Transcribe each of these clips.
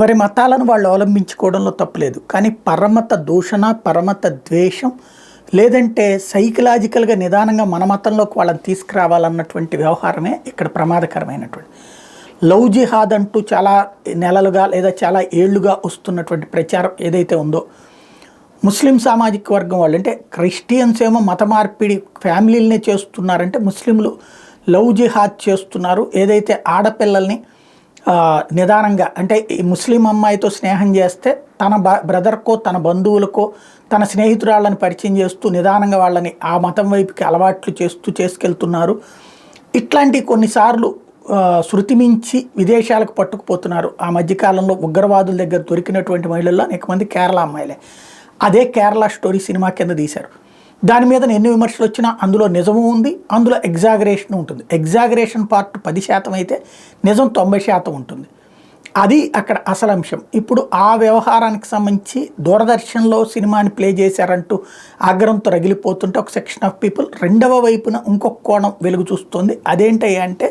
మరి మతాలను వాళ్ళు అవలంబించుకోవడంలో తప్పులేదు. కానీ పరమత దూషణ, పరమత ద్వేషం, లేదంటే సైకలాజికల్గా నిదానంగా మన మతంలోకి వాళ్ళని తీసుకురావాలన్నటువంటి వ్యవహారమే ఇక్కడ ప్రమాదకరమైనటువంటి. లవ్ జిహాద్ అంటూ చాలా నెలలుగా లేదా చాలా ఏళ్లుగా వస్తున్నటువంటి ప్రచారం ఏదైతే ఉందో, ముస్లిం సామాజిక వర్గం వాళ్ళు, అంటే క్రిస్టియన్స్ ఏమో మత మార్పిడి ఫ్యామిలీలనే చేస్తున్నారంటే, ముస్లింలు లవ్ జిహాద్ చేస్తున్నారు. ఏదైతే ఆడపిల్లల్ని నిదానంగా, అంటే ఈ ముస్లిం అమ్మాయితో స్నేహం చేస్తే తన బ్రదర్కో తన బంధువులకో తన స్నేహితురాళ్ళని పరిచయం చేస్తూ నిదానంగా వాళ్ళని ఆ మతం వైపుకి అలవాట్లు చేస్తూ చేసుకెళ్తున్నారు. ఇట్లాంటి కొన్నిసార్లు శృతి మించి విదేశాలకు పట్టుకుపోతున్నారు. ఆ మధ్యకాలంలో ఉగ్రవాదుల దగ్గర దొరికినటువంటి మహిళల్లో అనేక మంది కేరళ అమ్మాయిలే. అదే కేరళ స్టోరీ సినిమా కింద తీశారు. దాని మీద ఎన్ని విమర్శలు వచ్చినా అందులో నిజము ఉంది, అందులో ఎగ్జాగరేషన్ ఉంటుంది. ఎగ్జాగరేషన్ పార్ట్ 10% అయితే నిజం 90% ఉంటుంది. అది అక్కడ అసలు అంశం. ఇప్పుడు ఆ వ్యవహారానికి సంబంధించి దూరదర్శన్లో సినిమాని ప్లే చేశారంటూ ఆగ్రహంతో రగిలిపోతుంటే ఒక సెక్షన్ ఆఫ్ పీపుల్ రెండవ వైపున ఇంకొక కోణం వెలుగు చూస్తుంది. అదేంటయ్యా అంటే,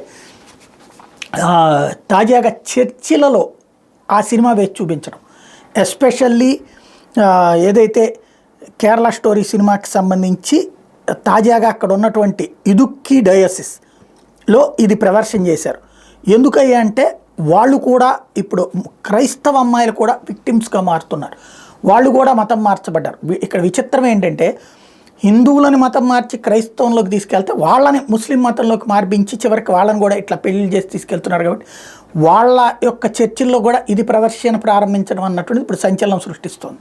తాజాగా చర్చిలలో ఆ సినిమా వేసి చూపించడం, ఎస్పెషల్లీ ఏదైతే కేరళ స్టోరీ సినిమాకి సంబంధించి తాజాగా అక్కడ ఉన్నటువంటి ఇదుక్కి డయాసిస్లో ఇది ప్రదర్శన చేశారు. ఎందుకయ్యా అంటే, వాళ్ళు కూడా ఇప్పుడు క్రైస్తవ అమ్మాయిలు కూడా విక్టిమ్స్గా మారుతున్నారు. వాళ్ళు కూడా మతం మార్చబడ్డారు. ఇక్కడ విచిత్రం ఏంటంటే, హిందువులని మతం మార్చి క్రైస్తవంలోకి తీసుకెళ్తే వాళ్ళని ముస్లిం మతంలోకి మార్పించి చివరికి వాళ్ళని కూడా ఇట్లా పెళ్లి చేసి తీసుకెళ్తున్నారు. కాబట్టి వాళ్ళ యొక్క చర్చిల్లో కూడా ఇది ప్రదర్శన ప్రారంభించడం అన్నటువంటి ఇప్పుడు సంచలనం సృష్టిస్తుంది.